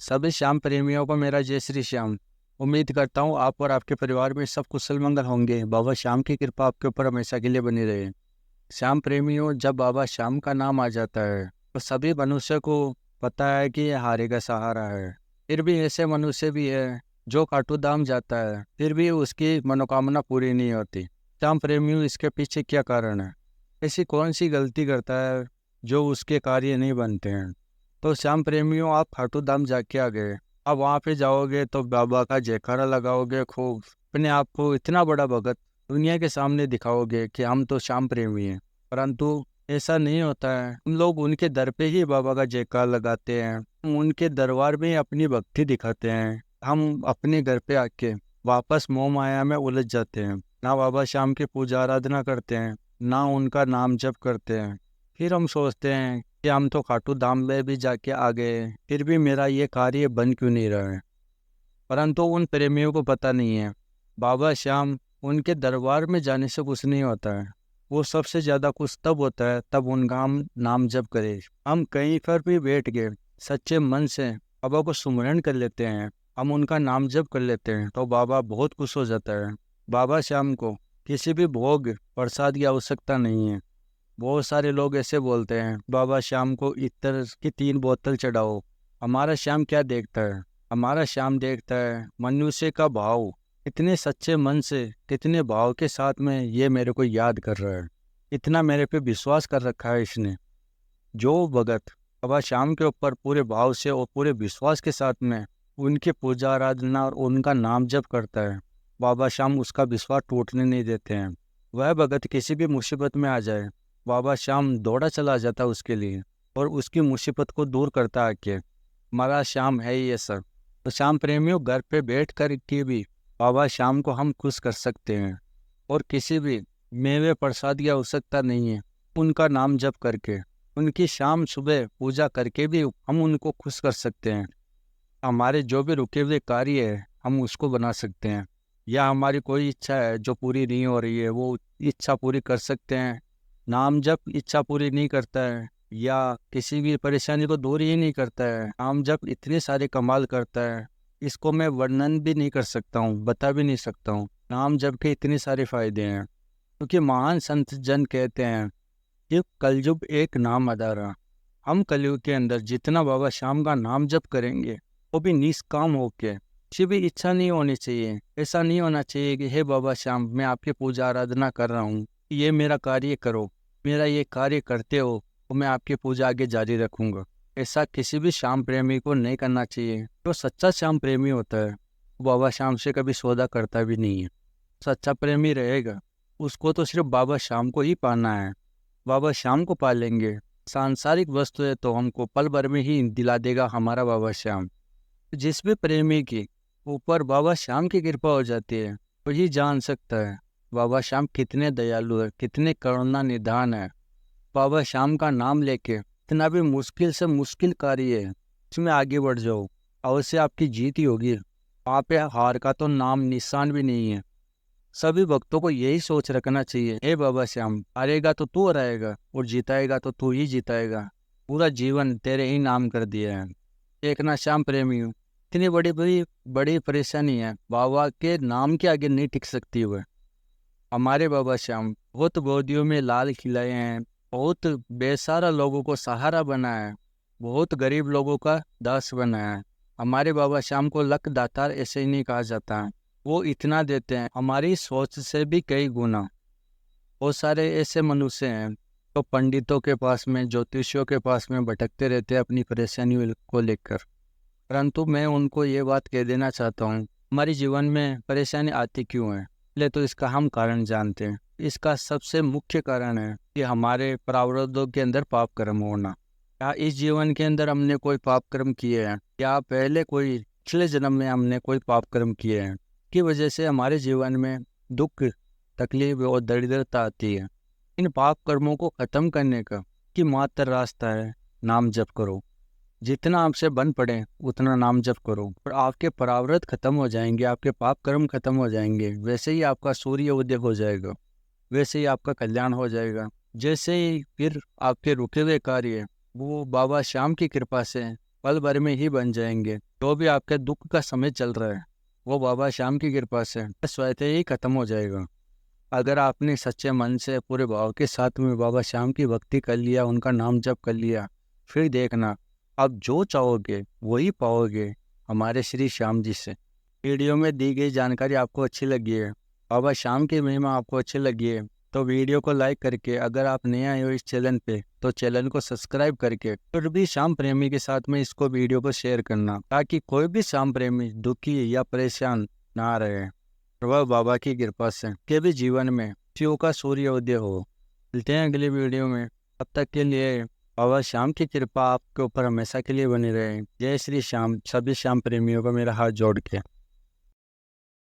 सभी श्याम प्रेमियों को मेरा जय श्री श्याम। उम्मीद करता हूँ आप और आपके परिवार में सब कुशल मंगल होंगे। बाबा श्याम की कृपा आपके ऊपर हमेशा के लिए बनी रहे। श्याम प्रेमियों, जब बाबा श्याम का नाम आ जाता है तो सभी मनुष्य को पता है कि यह हारे का सहारा है। फिर भी ऐसे मनुष्य भी है जो खाटू धाम जाता है फिर भी उसकी मनोकामना पूरी नहीं होती। श्याम प्रेमियों, इसके पीछे क्या कारण है? ऐसी कौन सी गलती करता है जो उसके कार्य नहीं बनते हैं? तो श्याम प्रेमियों, आप खाटू धाम जाके आ गए। अब वहाँ पे जाओगे तो बाबा का जयकारा लगाओगे खूब, अपने आप को इतना बड़ा भगत दुनिया के सामने दिखाओगे कि हम तो श्याम प्रेमी हैं। परंतु ऐसा नहीं होता है। हम लोग उनके दर पे ही बाबा का जयकारा लगाते हैं, हम उनके दरबार में ही अपनी भक्ति दिखाते हैं। हम अपने घर पे आके वापस मोह माया में उलझ जाते हैं। ना बाबा श्याम की पूजा आराधना करते हैं, ना उनका नाम जप करते हैं। फिर हम सोचते हैं कि हम तो खाटू धाम में भी जाके आ गए, फिर भी मेरा ये कार्य बन क्यों नहीं रहा है। परंतु उन प्रेमियों को पता नहीं है, बाबा श्याम उनके दरबार में जाने से कुछ नहीं होता है। वो सबसे ज़्यादा कुछ तब होता है तब उनका हम नाम जप करें। हम कहीं पर भी बैठ गए, सच्चे मन से बाबा को सुमिरन कर लेते हैं, हम उनका नाम जप कर लेते हैं तो बाबा बहुत खुश हो जाता है। बाबा श्याम को किसी भी भोग प्रसाद की आवश्यकता नहीं है। बहुत सारे लोग ऐसे बोलते हैं, बाबा श्याम को इत्र की 3 बोतल चढ़ाओ। हमारा श्याम क्या देखता है? हमारा श्याम देखता है मनुष्य का भाव। इतने सच्चे मन से, कितने भाव के साथ में ये मेरे को याद कर रहा है, इतना मेरे पे विश्वास कर रखा है इसने। जो भगत बाबा श्याम के ऊपर पूरे भाव से और पूरे विश्वास के साथ में उनकी पूजा आराधना और उनका नाम जप करता है, बाबा श्याम उसका विश्वास टूटने नहीं देते हैं। वह भगत किसी भी मुसीबत में आ जाए, बाबा श्याम दौड़ा चला जाता है उसके लिए और उसकी मुसीबत को दूर करता है कि हमारा श्याम है ही ये सब। तो श्याम प्रेमियों, घर पे बैठ कर के भी बाबा श्याम को हम खुश कर सकते हैं और किसी भी मेवे प्रसाद की आवश्यकता नहीं है। उनका नाम जप करके, उनकी शाम सुबह पूजा करके भी हम उनको खुश कर सकते हैं। हमारे जो भी रुके हुए कार्य है हम उसको बना सकते हैं, या हमारी कोई इच्छा है जो पूरी नहीं हो रही है वो इच्छा पूरी कर सकते हैं। नाम जप इच्छा पूरी नहीं करता है या किसी भी परेशानी को दूर ही नहीं करता है। नाम जप इतने सारे कमाल करता है, इसको मैं वर्णन भी नहीं कर सकता हूँ, बता भी नहीं सकता हूँ। नाम जप के इतने सारे फायदे हैं, क्योंकि महान संत जन कहते हैं कि कलयुग एक नाम आधारा। हम कलयुग के अंदर जितना बाबा श्याम का नाम जप करेंगे वो भी निष्काम होके, किसी भी इच्छा नहीं होनी चाहिए। ऐसा नहीं होना चाहिए कि हे बाबा श्याम, मैं आपकी पूजा आराधना कर रहा हूँ, ये मेरा कार्य करो, मेरा ये कार्य करते हो तो मैं आपकी पूजा आगे जारी रखूंगा। ऐसा किसी भी श्याम प्रेमी को नहीं करना चाहिए। जो सच्चा श्याम प्रेमी होता है वो बाबा श्याम से कभी सौदा करता भी नहीं है। सच्चा प्रेमी रहेगा उसको तो सिर्फ बाबा श्याम को ही पाना है। बाबा श्याम को पा लेंगे, सांसारिक वस्तु है तो हमको पल भर में ही दिला देगा हमारा बाबा श्याम। जिस भी प्रेमी की ऊपर बाबा श्याम की कृपा हो जाती है वही जान सकता है बाबा श्याम कितने दयालु है, कितने करुणा निधान है। बाबा श्याम का नाम लेके इतना भी मुश्किल से मुश्किल कार्य है इसमें आगे बढ़ जाओ, अवश्य आपकी जीत ही होगी। वहाँ पे हार का तो नाम निशान भी नहीं है। सभी भक्तों को यही सोच रखना चाहिए, हे बाबा श्याम, हारेगा तो तू हराएगा और जिताएगा तो तू ही जिताएगा। पूरा जीवन तेरे ही नाम कर दिया है। एक ना श्याम प्रेमी हूँ, इतनी बड़ी बड़ी बड़ी परेशानी है, बाबा के नाम के आगे नहीं टिक सकती हुए। हमारे बाबा श्याम बहुत गोदियों में लाल खिलाए हैं, बहुत बेसहारा लोगों को सहारा बनाया है, बहुत गरीब लोगों का दास बनाया है। हमारे बाबा श्याम को लक दातार ऐसे ही नहीं कहा जाता है। वो इतना देते हैं हमारी सोच से भी कई गुना। बहुत सारे ऐसे मनुष्य हैं तो पंडितों के पास में, ज्योतिषियों के पास में भटकते रहते हैं अपनी परेशानियों को लेकर। परंतु मैं उनको ये बात कह देना चाहता हूँ, हमारे जीवन में परेशानी आती क्यों है, पहले तो इसका हम कारण जानते हैं। इसका सबसे मुख्य कारण है कि हमारे प्रारब्धों के अंदर पाप कर्म होना। या इस जीवन के अंदर हमने कोई पाप कर्म किए हैं, या पहले कोई पिछले जन्म में हमने कोई पाप कर्म किए हैं, की वजह से हमारे जीवन में दुख, तकलीफ और दरिद्रता आती है। इन पाप कर्मों को खत्म करने का कि मात्र रास्ता है नाम जप करो। जितना आपसे बन पड़े उतना नाम जप करो और आपके प्रारब्ध खत्म हो जाएंगे, आपके पाप कर्म खत्म हो जाएंगे। वैसे ही आपका सूर्य उदय हो जाएगा, वैसे ही आपका कल्याण हो जाएगा। जैसे ही फिर आपके रुके हुए कार्य वो बाबा श्याम की कृपा से पल भर में ही बन जाएंगे। जो भी आपके दुख का समय चल रहा है वो बाबा श्याम की कृपा से स्वतः ही खत्म हो जाएगा। अगर आपने सच्चे मन से पूरे भाव के साथ में बाबा श्याम की भक्ति कर लिया, उनका नाम जप कर लिया, फिर देखना आप जो चाहोगे वही पाओगे हमारे श्री श्याम जी से। वीडियो में दी गई जानकारी आपको अच्छी लगी है, बाबा श्याम की महिमा आपको अच्छी लगी है, तो वीडियो को लाइक करके, अगर आप नए आए हो इस चैनल पे तो चैनल को सब्सक्राइब करके फिर भी श्याम प्रेमी के साथ में इसको वीडियो को शेयर करना, ताकि कोई भी श्याम प्रेमी दुखी या परेशान ना रहे। वह बाबा की कृपा से के भी जीवन में शिव का सूर्योदय हो। मिलते हैं अगले वीडियो में, तब तक के लिए बाबा श्याम की कृपा आपके ऊपर हमेशा के लिए बनी रहे। जय श्री श्याम। सभी श्याम प्रेमियों को मेरा हाथ जोड़ के